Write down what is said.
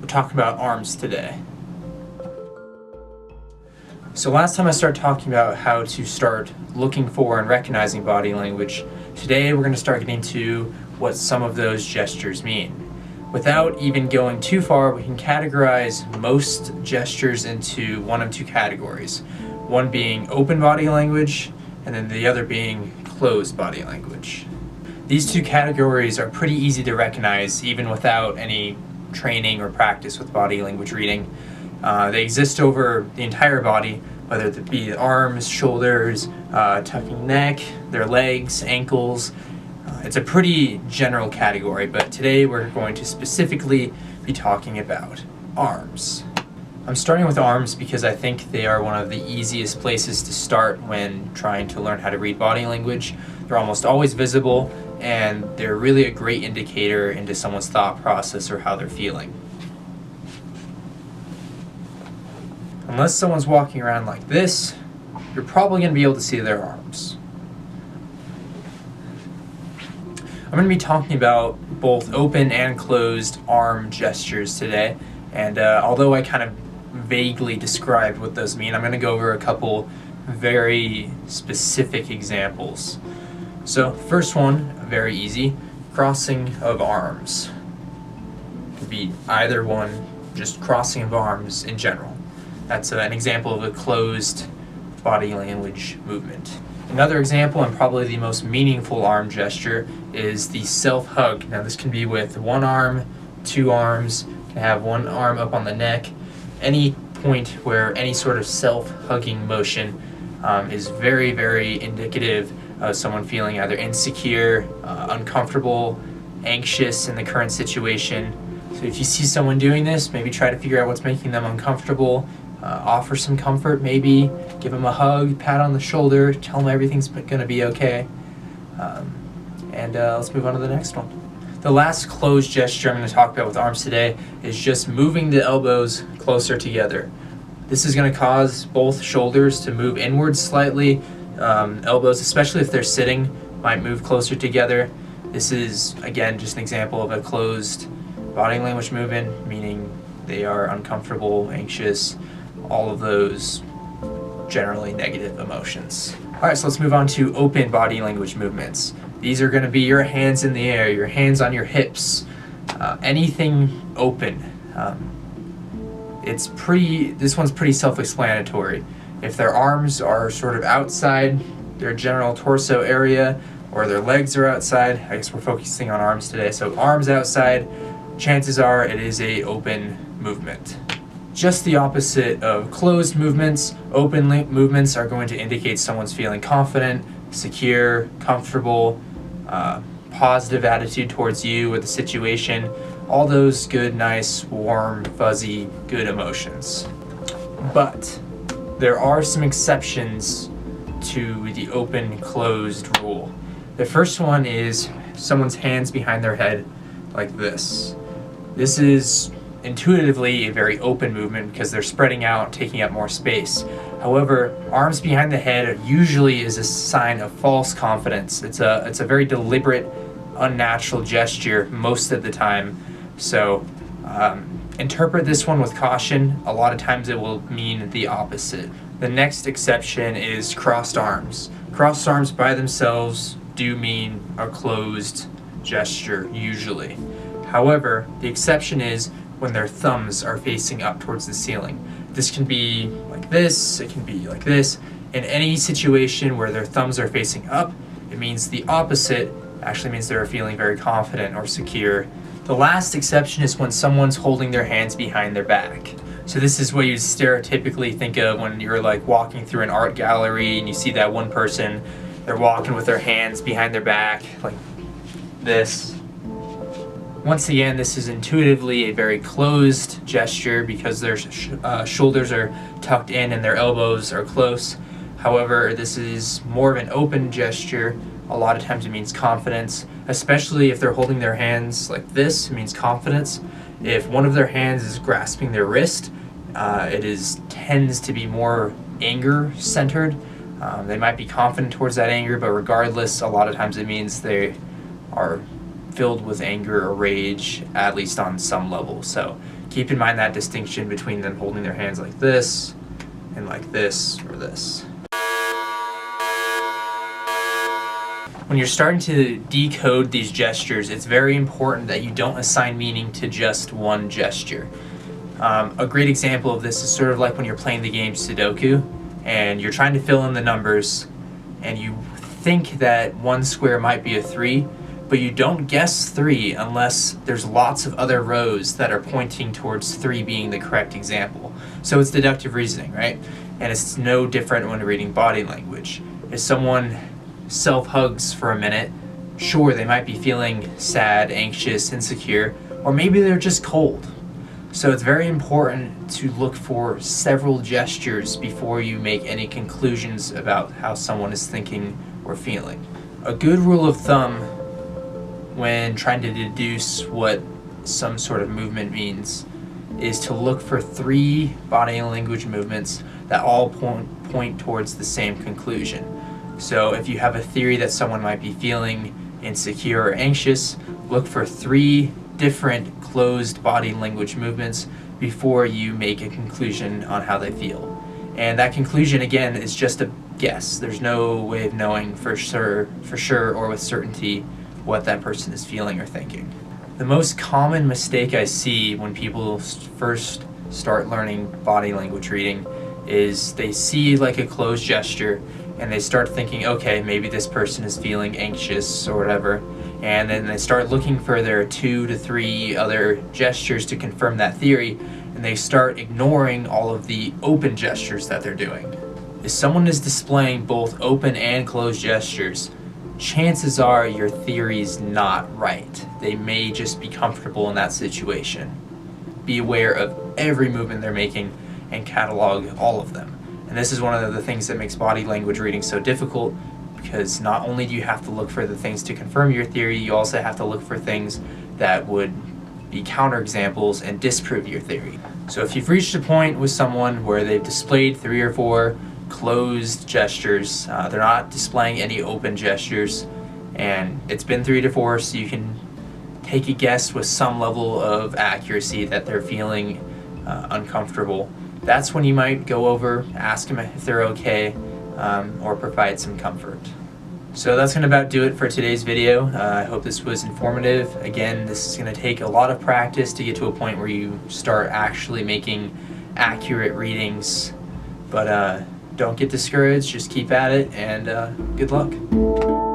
We'll talk about arms today. So last time I started talking about how to start looking for and recognizing body language. Today we're going to start getting to what some of those gestures mean. Without even going too far, we can categorize most gestures into one of two categories. One being open body language, and then the other being closed body language. These two categories are pretty easy to recognize even without any training or practice with body language reading. They exist over the entire body, whether it be arms, shoulders, tucking neck, their legs, ankles. It's a pretty general category, but today we're going to specifically be talking about arms. I'm starting with arms because I think they are one of the easiest places to start when trying to learn how to read body language. They're almost always visible, and they're really a great indicator into someone's thought process or how they're feeling. Unless someone's walking around like this, you're probably going to be able to see their arms. I'm going to be talking about both open and closed arm gestures today, and although I kind of vaguely described what those mean, I'm going to go over a couple very specific examples. So first one, very easy, crossing of arms. Could be either one, just crossing of arms in general. That's an example of a closed body language movement. Another example, and probably the most meaningful arm gesture, is the self-hug. Now this can be with one arm, two arms, can have one arm up on the neck. Any point where any sort of self-hugging motion is very, very indicative of someone feeling either insecure, uncomfortable, anxious in the current situation. So if you see someone doing this, maybe try to figure out what's making them uncomfortable. Offer some comfort, maybe give them a hug, pat on the shoulder, tell them everything's going to be okay. Let's move on to the next one. The last closed gesture I'm going to talk about with arms today is just moving the elbows closer together. This is going to cause both shoulders to move inwards slightly. Elbows, especially if they're sitting, might move closer together. This is, again, just an example of a closed body language movement, meaning they are uncomfortable, anxious, all of those generally negative emotions. All right, so let's move on to open body language movements. These are going to be your hands in the air, your hands on your hips, anything open. This one's pretty self-explanatory. If their arms are sort of outside their general torso area, or their legs are outside, I guess we're focusing on arms today, so arms outside, chances are it is a open movement. Just the opposite of closed movements, open movements are going to indicate someone's feeling confident, secure, comfortable, positive attitude towards you or the situation, all those good, nice, warm, fuzzy, good emotions. But there are some exceptions to the open-closed rule. The first one is someone's hands behind their head like this. This is intuitively a very open movement because they're spreading out, taking up more space. However, arms behind the head usually is a sign of false confidence. It's a very deliberate, unnatural gesture most of the time. So interpret this one with caution. A lot of times it will mean the opposite. The next exception is crossed arms. Crossed arms by themselves do mean a closed gesture usually. However, the exception is when their thumbs are facing up towards the ceiling. This can be like this, it can be like this. In any situation where their thumbs are facing up, it means the opposite, actually means they're feeling very confident or secure. The last exception is when someone's holding their hands behind their back. So this is what you stereotypically think of when you're like walking through an art gallery and you see that one person, they're walking with their hands behind their back, like this. Once again, this is intuitively a very closed gesture because their shoulders are tucked in and their elbows are close. However, this is more of an open gesture. A lot of times it means confidence, especially if they're holding their hands like this, it means confidence. If one of their hands is grasping their wrist, it tends to be more anger centered. They might be confident towards that anger, but regardless, a lot of times it means they are filled with anger or rage, at least on some level. So keep in mind that distinction between them holding their hands like this and like this or this. When you're starting to decode these gestures, it's very important that you don't assign meaning to just one gesture. A great example of this is sort of like when you're playing the game Sudoku and you're trying to fill in the numbers and you think that one square might be a 3, but you don't guess 3 unless there's lots of other rows that are pointing towards 3 being the correct example. So it's deductive reasoning, right? And it's no different when reading body language. If someone self-hugs for a minute, sure, they might be feeling sad, anxious, insecure, or maybe they're just cold. So it's very important to look for several gestures before you make any conclusions about how someone is thinking or feeling. A good rule of thumb when trying to deduce what some sort of movement means is to look for 3 body language movements that all point towards the same conclusion. So if you have a theory that someone might be feeling insecure or anxious, look for 3 different closed body language movements before you make a conclusion on how they feel. And that conclusion, again, is just a guess. There's no way of knowing for sure or with certainty what that person is feeling or thinking. The most common mistake I see when people first start learning body language reading is they see like a closed gesture and they start thinking, okay, maybe this person is feeling anxious or whatever, and then they start looking for their 2 to 3 other gestures to confirm that theory, and they start ignoring all of the open gestures that they're doing. If someone is displaying both open and closed gestures, chances are your theory's not right. They may just be comfortable in that situation. Be aware of every movement they're making and catalog all of them. And this is one of the things that makes body language reading so difficult, because not only do you have to look for the things to confirm your theory, you also have to look for things that would be counterexamples and disprove your theory. So if you've reached a point with someone where they've displayed 3 or 4 closed gestures, they're not displaying any open gestures, and it's been 3 to 4, so you can take a guess with some level of accuracy that they're feeling uncomfortable. That's when you might go over, ask them if they're okay, or provide some comfort. So that's going to about do it for today's video. I hope this was informative. Again, this is going to take a lot of practice to get to a point where you start actually making accurate readings. But don't get discouraged, just keep at it, and good luck.